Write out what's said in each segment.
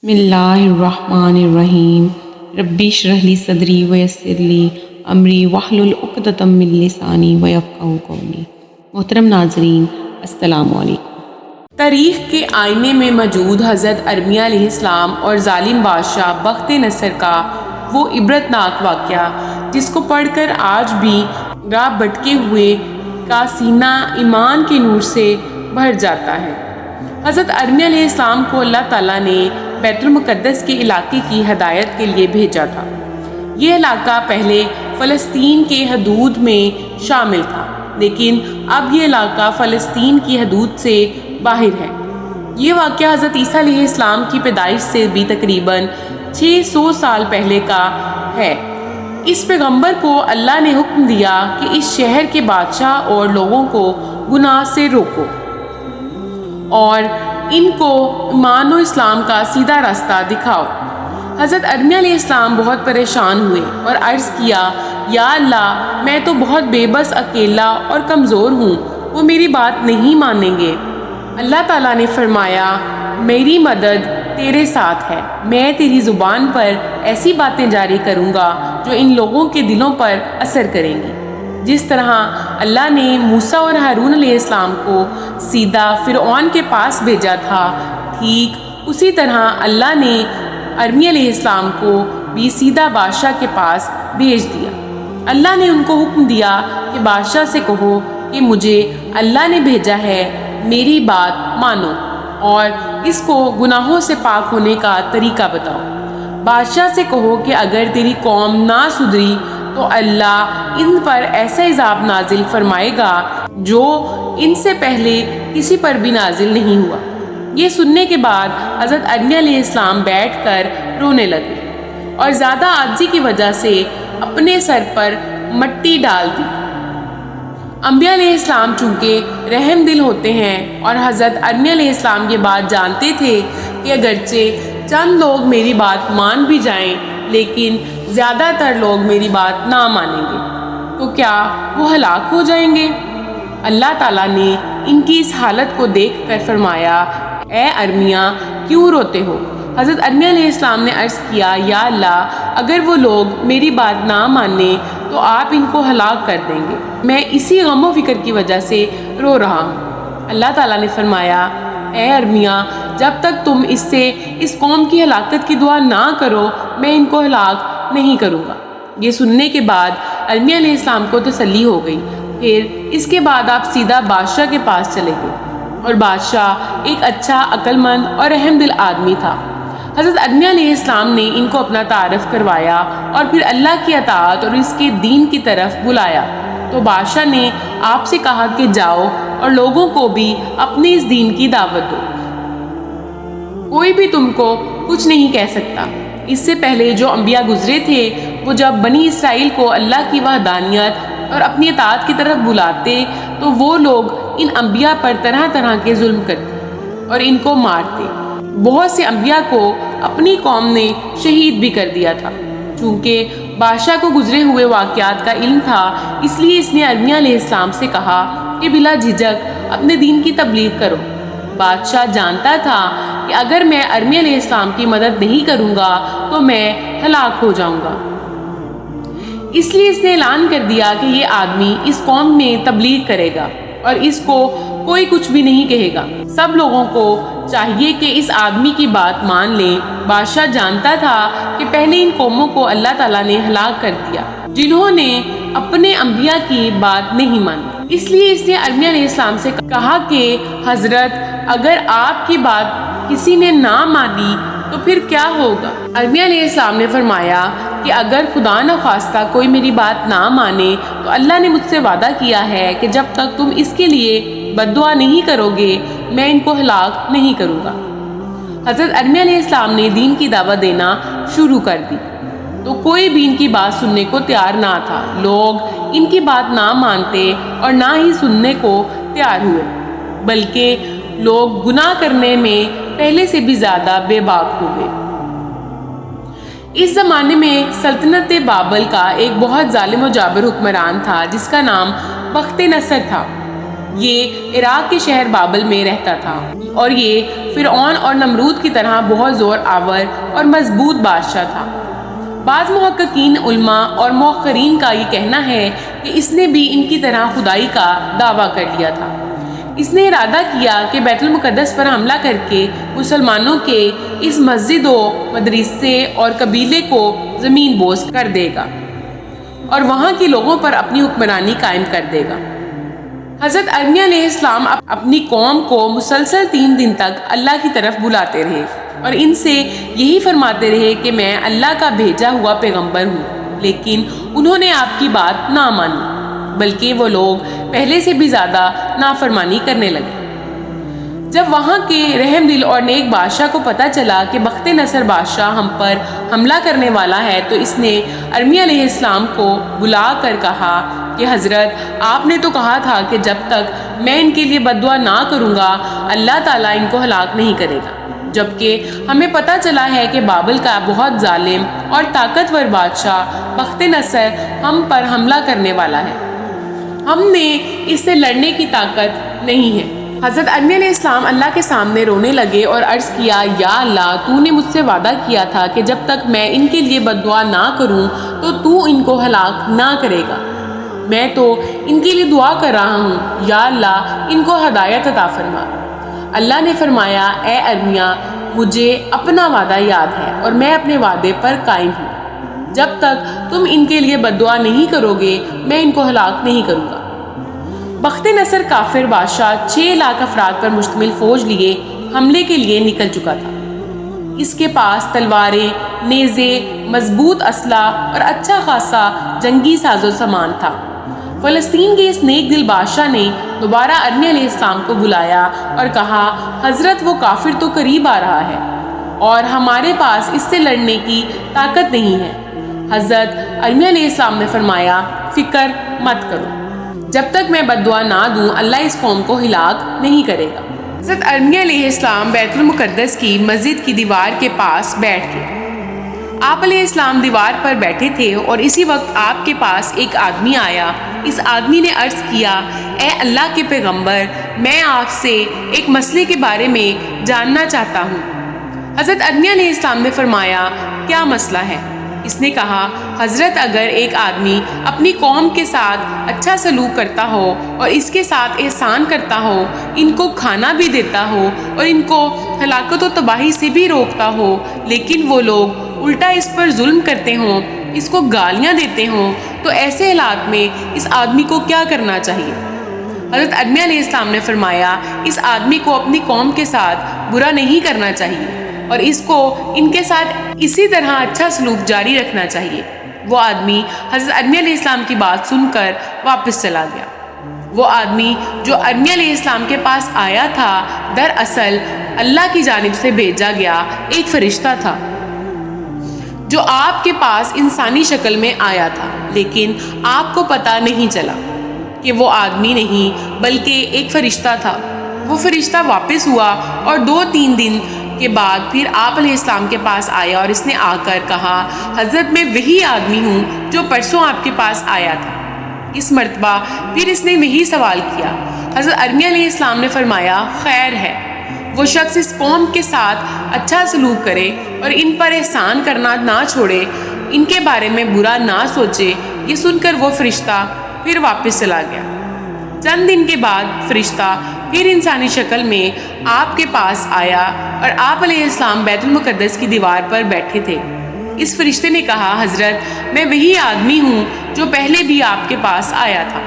بسم اللہ الرحمن الرحیم ربی اشرح لی صدری ویسر لی امری واحلل عقدۃ من لسانی یفقہوا قولی۔ محترم ناظرین، السلام علیکم۔ تاریخ کے آئینے میں موجود حضرت ارمیہ علیہ السلام اور ظالم بادشاہ بخت نصر کا وہ عبرتناک واقعہ جس کو پڑھ کر آج بھی راہ بھٹکے ہوئے کا سینہ ایمان کے نور سے بھر جاتا ہے۔ حضرت ارمیہ علیہ السلام کو اللہ تعالیٰ نے بیت المقدس کے علاقے کی ہدایت کے لیے بھیجا تھا۔ یہ علاقہ پہلے فلسطین کے حدود میں شامل تھا، لیکن اب یہ علاقہ فلسطین کی حدود سے باہر ہے۔ یہ واقعہ حضرت عیسیٰ علیہ السلام کی پیدائش سے بھی تقریباً 600 سال پہلے کا ہے۔ اس پیغمبر کو اللہ نے حکم دیا کہ اس شہر کے بادشاہ اور لوگوں کو گناہ سے روکو اور ان کو ایمان و اسلام کا سیدھا راستہ دکھاؤ۔ حضرت ارمیہ علیہ السلام بہت پریشان ہوئے اور عرض کیا، یا اللہ، میں تو بہت بے بس، اکیلا اور کمزور ہوں، وہ میری بات نہیں مانیں گے۔ اللہ تعالیٰ نے فرمایا، میری مدد تیرے ساتھ ہے، میں تیری زبان پر ایسی باتیں جاری کروں گا جو ان لوگوں کے دلوں پر اثر کریں گی۔ جس طرح اللہ نے موسیٰ اور ہارون علیہ السلام کو سیدھا فرعون کے پاس بھیجا تھا، ٹھیک اسی طرح اللہ نے ارمیہ علیہ السلام کو بھی سیدھا بادشاہ کے پاس بھیج دیا۔ اللہ نے ان کو حکم دیا کہ بادشاہ سے کہو کہ مجھے اللہ نے بھیجا ہے، میری بات مانو اور اس کو گناہوں سے پاک ہونے کا طریقہ بتاؤ۔ بادشاہ سے کہو کہ اگر تیری قوم نہ سدھری تو اللہ ان پر ایسا عذاب نازل فرمائے گا جو ان سے پہلے کسی پر بھی نازل نہیں ہوا۔ یہ سننے کے بعد حضرت ارمیہ علیہ السلام بیٹھ کر رونے لگے اور زیادہ عاجزی کی وجہ سے اپنے سر پر مٹی ڈال دی۔ انبیاء علیہ السلام چونکہ رحم دل ہوتے ہیں اور حضرت ارمیہ علیہ السلام یہ بات جانتے تھے کہ اگرچہ چند لوگ میری بات مان بھی جائیں لیکن زیادہ تر لوگ میری بات نہ مانیں گے تو کیا وہ ہلاک ہو جائیں گے۔ اللہ تعالیٰ نے ان کی اس حالت کو دیکھ کر فرمایا، اے ارمیہ، کیوں روتے ہو؟ حضرت ارمیہ علیہ السلام نے عرض کیا، یا اللہ، اگر وہ لوگ میری بات نہ مانیں تو آپ ان کو ہلاک کر دیں گے، میں اسی غم و فکر کی وجہ سے رو رہا ہوں۔ اللہ تعالیٰ نے فرمایا، اے ارمیہ، جب تک تم اس قوم کی ہلاکت کی دعا نہ کرو میں ان کو ہلاک نہیں کروں گا۔ یہ سننے کے بعد ارمیہ علیہ السلام کو تسلی ہو گئی۔ پھر اس کے بعد آپ سیدھا بادشاہ کے پاس چلے گئے اور بادشاہ ایک اچھا، عقل مند اور رحم دل آدمی تھا۔ حضرت ارمیہ علیہ السلام نے ان کو اپنا تعارف کروایا اور پھر اللہ کی اطاعت اور اس کے دین کی طرف بلایا تو بادشاہ نے آپ سے کہا کہ جاؤ اور لوگوں کو بھی اپنے اس دین کی دعوت دو، کوئی بھی تم کو کچھ نہیں کہہ سکتا۔ اس سے پہلے جو انبیاء گزرے تھے وہ جب بنی اسرائیل کو اللہ کی وحدانیت اور اپنی اطاعت کی طرف بلاتے تو وہ لوگ ان انبیاء پر طرح طرح کے ظلم کرتے اور ان کو مارتے۔ بہت سے انبیاء کو اپنی قوم نے شہید بھی کر دیا تھا۔ چونکہ بادشاہ کو گزرے ہوئے واقعات کا علم تھا، اس لیے اس نے ارمیہ علیہ السلام سے کہا کہ بلا جھجک اپنے دین کی تبلیغ کرو۔ بادشاہ جانتا تھا کہ اگر میں ارمیہ علیہ السلام کی مدد نہیں کروں گا تو میں ہلاک ہو جاؤں گا، اس لیے اس نے اعلان کر دیا کہ یہ آدمی اس قوم میں تبلیغ کرے گا اور اس کو کوئی کچھ بھی نہیں کہے گا۔ سب لوگوں کو چاہیے کہ اس آدمی کی بات مان لیں۔ بادشاہ جانتا تھا کہ پہلے ان قوموں کو اللہ تعالیٰ نے ہلاک کر دیا جنہوں نے اپنے انبیاء کی بات نہیں مانی، اس لیے اس نے ارمیہ علیہ السلام سے کہا کہ حضرت، اگر آپ کی بات کسی نے نہ مانی تو پھر کیا ہوگا؟ ارمیہ علیہ السلام نے فرمایا کہ اگر خدا نخواستہ کوئی میری بات نہ مانے تو اللہ نے مجھ سے وعدہ کیا ہے کہ جب تک تم اس کے لیے بد دعا نہیں کرو گے میں ان کو ہلاک نہیں کروں گا۔ حضرت ارمیہ علیہ السلام نے دین کی دعوت دینا شروع کر دی تو کوئی بھی ان کی بات سننے کو تیار نہ تھا۔ لوگ ان کی بات نہ مانتے اور نہ ہی سننے کو تیار ہوئے، بلکہ لوگ گناہ کرنے میں پہلے سے بھی زیادہ بے باک ہو گئے۔ اس زمانے میں سلطنت بابل کا ایک بہت ظالم و جابر حکمران تھا جس کا نام بخت نصر تھا۔ یہ عراق کے شہر بابل میں رہتا تھا اور یہ فرعون اور نمرود کی طرح بہت زور آور اور مضبوط بادشاہ تھا۔ بعض محققین علماء اور مؤخرین کا یہ کہنا ہے کہ اس نے بھی ان کی طرح خدائی کا دعویٰ کر لیا تھا۔ اس نے ارادہ کیا کہ بیت المقدس پر حملہ کر کے مسلمانوں کے اس مسجد و مدرسے اور قبیلے کو زمین بوس کر دے گا اور وہاں کے لوگوں پر اپنی حکمرانی قائم کر دے گا۔ حضرت ارمیہ علیہ السلام اپنی قوم کو مسلسل 3 دن تک اللہ کی طرف بلاتے رہے اور ان سے یہی فرماتے رہے کہ میں اللہ کا بھیجا ہوا پیغمبر ہوں، لیکن انہوں نے آپ کی بات نہ مانی، بلکہ وہ لوگ پہلے سے بھی زیادہ نافرمانی کرنے لگے۔ جب وہاں کے رحم دل اور نیک بادشاہ کو پتہ چلا کہ بخت نصر بادشاہ ہم پر حملہ کرنے والا ہے تو اس نے ارمیہ علیہ السلام کو بلا کر کہا کہ حضرت آپ نے تو کہا تھا کہ جب تک میں ان کے لیے بد دعا نہ کروں گا اللہ تعالیٰ ان کو ہلاک نہیں کرے گا، جبکہ ہمیں پتہ چلا ہے کہ بابل کا بہت ظالم اور طاقتور بادشاہ بخت نصر ہم پر حملہ کرنے والا ہے، ہم نے اس سے لڑنے کی طاقت نہیں ہے۔ حضرت ارمیہ علیہ السلام اللہ کے سامنے رونے لگے اور عرض کیا، یا اللہ تو نے مجھ سے وعدہ کیا تھا کہ جب تک میں ان کے لیے بد دعا نہ کروں تو ان کو ہلاک نہ کرے گا، میں تو ان کے لیے دعا کر رہا ہوں، یا اللہ ان کو ہدایت عطا فرما۔ اللہ نے فرمایا، اے ارمیہ مجھے اپنا وعدہ یاد ہے اور میں اپنے وعدے پر قائم ہوں، جب تک تم ان کے لیے بد دعا نہیں کرو گے میں ان کو ہلاک نہیں کروں گا۔ بخت نصر کافر بادشاہ 6 لاکھ افراد پر مشتمل فوج لیے حملے کے لیے نکل چکا تھا۔ اس کے پاس تلواریں، نیزے، مضبوط اسلحہ اور اچھا خاصا جنگی ساز و سامان تھا۔ فلسطین کے اس نیک دل بادشاہ نے دوبارہ ارمیہ علیہ السلام کو بلایا اور کہا، حضرت وہ کافر تو قریب آ رہا ہے اور ہمارے پاس اس سے لڑنے کی طاقت نہیں ہے۔ حضرت ارمیہ علیہ السلام نے فرمایا، فکر مت کرو، جب تک میں بد دعا نہ دوں اللہ اس قوم کو ہلاک نہیں کرے گا۔ حضرت ارمیہ علیہ السلام بیت المقدس کی مسجد کی دیوار کے پاس بیٹھ گئے۔ آپ علیہ السلام دیوار پر بیٹھے تھے اور اسی وقت آپ کے پاس ایک آدمی آیا۔ اس آدمی نے عرض کیا، اے اللہ کے پیغمبر، میں آپ سے ایک مسئلے کے بارے میں جاننا چاہتا ہوں۔ حضرت ارمیہ علیہ السلام نے فرمایا، کیا مسئلہ ہے؟ اس نے کہا، حضرت اگر ایک آدمی اپنی قوم کے ساتھ اچھا سلوک کرتا ہو اور اس کے ساتھ احسان کرتا ہو، ان کو کھانا بھی دیتا ہو اور ان کو ہلاکت و تباہی سے بھی روکتا ہو، لیکن وہ لوگ الٹا اس پر ظلم کرتے ہوں، اس کو گالیاں دیتے ہوں، تو ایسے حالات میں اس آدمی کو کیا کرنا چاہیے؟ حضرت ارمیہ علیہ السلام نے فرمایا، اس آدمی کو اپنی قوم کے ساتھ برا نہیں کرنا چاہیے اور اس کو ان کے ساتھ اسی طرح اچھا سلوک جاری رکھنا چاہیے۔ وہ آدمی حضرت ارمیہ علیہ السلام کی بات سن کر واپس چلا گیا۔ وہ آدمی جو ارمیہ علیہ السلام کے پاس آیا تھا دراصل اللہ کی جانب سے بھیجا گیا ایک فرشتہ تھا جو آپ کے پاس انسانی شکل میں آیا تھا، لیکن آپ کو پتہ نہیں چلا کہ وہ آدمی نہیں بلکہ ایک فرشتہ تھا۔ وہ فرشتہ واپس ہوا اور 2-3 دن کے بعد پھر آپ علیہ السلام کے پاس آیا اور اس نے آ کر کہا، حضرت میں وہی آدمی ہوں جو پرسوں آپ کے پاس آیا تھا۔ اس مرتبہ پھر اس نے وہی سوال کیا۔ حضرت ارمیہ علیہ السلام نے فرمایا، خیر ہے، وہ شخص اس قوم کے ساتھ اچھا سلوک کرے اور ان پر احسان کرنا نہ چھوڑے، ان کے بارے میں برا نہ سوچے۔ یہ سن کر وہ فرشتہ پھر واپس چلا گیا۔ چند دن کے بعد فرشتہ پھر انسانی شکل میں آپ کے پاس آیا اور آپ علیہ السلام بیت المقدس کی دیوار پر بیٹھے تھے۔ اس فرشتے نے کہا، حضرت میں وہی آدمی ہوں جو پہلے بھی آپ کے پاس آیا تھا۔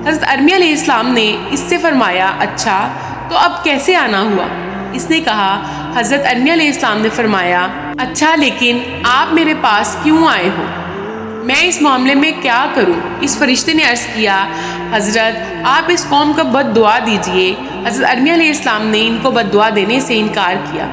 حضرت ارمیہ علیہ السلام نے اس سے فرمایا، اچھا تو اب کیسے آنا ہوا؟ اس نے کہا، حضرت ارمیہ علیہ السلام نے فرمایا، اچھا لیکن آپ میرے پاس کیوں آئے ہو؟ میں اس معاملے میں کیا کروں؟ اس فرشتے نے عرض کیا، حضرت آپ اس قوم کا بد دعا دیجئے۔ حضرت ارمیہ علیہ السلام نے ان کو بد دعا دینے سے انکار کیا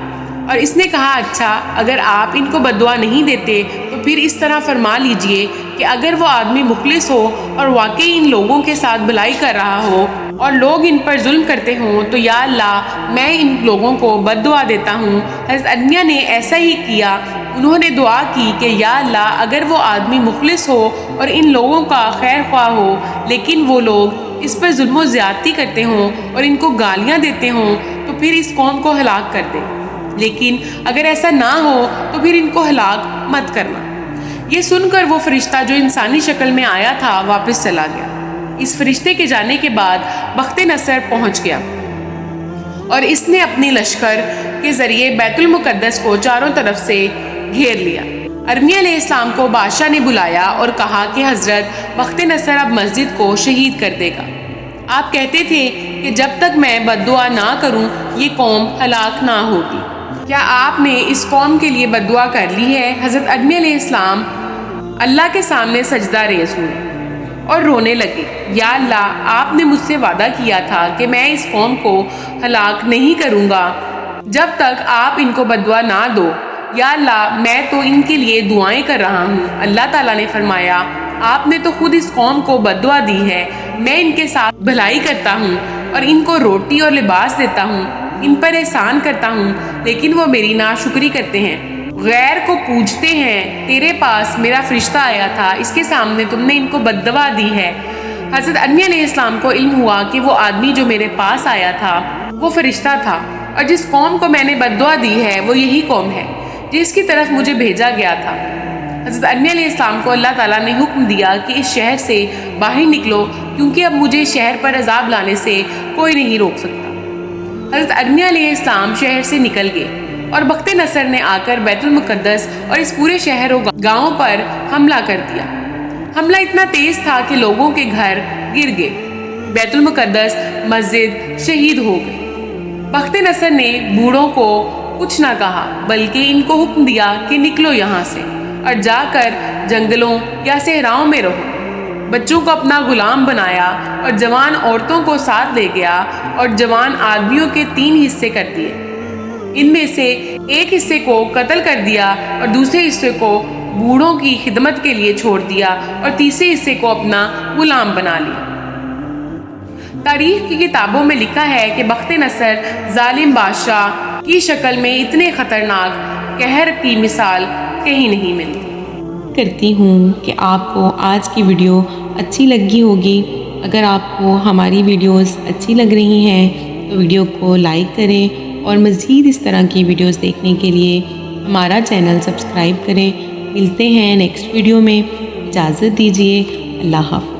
اور اس نے کہا، اچھا اگر آپ ان کو بد دعا نہیں دیتے تو پھر اس طرح فرما لیجئے کہ اگر وہ آدمی مخلص ہو اور واقعی ان لوگوں کے ساتھ بھلائی کر رہا ہو اور لوگ ان پر ظلم کرتے ہوں تو یا اللہ میں ان لوگوں کو بد دعا دیتا ہوں۔ حضرت ارمیہ نے ایسا ہی کیا۔ انہوں نے دعا کی کہ یا اللہ اگر وہ آدمی مخلص ہو اور ان لوگوں کا خیر خواہ ہو لیکن وہ لوگ اس پر ظلم و زیادتی کرتے ہوں اور ان کو گالیاں دیتے ہوں تو پھر اس قوم کو ہلاک کر دے، لیکن اگر ایسا نہ ہو تو پھر ان کو ہلاک مت کرنا۔ یہ سن کر وہ فرشتہ جو انسانی شکل میں آیا تھا واپس چلا گیا۔ اس فرشتے کے جانے کے بعد بخت نصر پہنچ گیا اور اس نے اپنی لشکر کے ذریعے بیت المقدس کو چاروں طرف سے گھیر لیا۔ ارمیہ علیہ السلام کو بادشاہ نے بلایا اور کہا کہ حضرت بخت نصر اب مسجد کو شہید کر دے گا۔ آپ کہتے تھے کہ جب تک میں بد دعا نہ کروں یہ قوم ہلاک نہ ہوگی، کیا آپ نے اس قوم کے لیے بد دعا کر لی ہے؟ حضرت ارمیہ علیہ السلام اللہ کے سامنے سجدہ ریز ہوئے اور رونے لگے۔ یا اللہ، آپ نے مجھ سے وعدہ کیا تھا کہ میں اس قوم کو ہلاک نہیں کروں گا جب تک آپ ان کو بد دعا نہ دو۔ یا اللہ، میں تو ان کے لیے دعائیں کر رہا ہوں۔ اللہ تعالیٰ نے فرمایا، آپ نے تو خود اس قوم کو بد دعا دی ہے، میں ان کے ساتھ بھلائی کرتا ہوں اور ان کو روٹی اور لباس دیتا ہوں، ان پر احسان کرتا ہوں، لیکن وہ میری ناشکری کرتے ہیں، غیر کو پوجتے ہیں۔ تیرے پاس میرا فرشتہ آیا تھا، اس کے سامنے تم نے ان کو بد دعا دی ہے۔ حضرت ارمیہ علیہ السلام کو علم ہوا کہ وہ آدمی جو میرے پاس آیا تھا وہ فرشتہ تھا، اور جس قوم کو میں نے بد دعا دی ہے وہ یہی قوم ہے جس کی طرف مجھے بھیجا گیا تھا۔ حضرت ارمیہ علیہ السلام کو اللہ تعالیٰ نے حکم دیا کہ اس شہر سے باہر نکلو، کیونکہ اب مجھے شہر پر عذاب لانے سے کوئی نہیں روک سکتا۔ حضرت ارمیہ علیہ السلام شہر سے نکل گئے اور بخت نصر نے آ کر بیت المقدس اور اس پورے شہر و گاؤں پر حملہ کر دیا۔ حملہ اتنا تیز تھا کہ لوگوں کے گھر گر گئے، بیت المقدس، مسجد شہید ہو گئی۔ بخت نصر نے بوڑھوں کو کچھ نہ کہا، بلکہ ان کو حکم دیا کہ نکلو یہاں سے اور جا کر جنگلوں یا صحراؤں میں رہو۔ بچوں کو اپنا غلام بنایا اور جوان عورتوں کو ساتھ لے گیا اور جوان آدمیوں کے 3 حصے کر دیے۔ ان میں سے ایک حصے کو قتل کر دیا اور دوسرے حصے کو بوڑھوں کی خدمت کے لیے چھوڑ دیا اور تیسرے حصے کو اپنا غلام بنا لیا۔ تاریخ کی کتابوں میں لکھا ہے کہ بخت نصر ظالم بادشاہ کی شکل میں اتنے خطرناک قہر کی مثال کہیں نہیں ملتی۔ کرتی ہوں کہ آپ کو آج کی ویڈیو اچھی لگی ہوگی۔ اگر آپ کو ہماری ویڈیوز اچھی لگ رہی ہیں تو ویڈیو کو لائک کریں اور مزید اس طرح کی ویڈیوز دیکھنے کے لیے ہمارا چینل سبسکرائب کریں۔ ملتے ہیں نیکسٹ ویڈیو میں، اجازت دیجیے، اللہ حافظ۔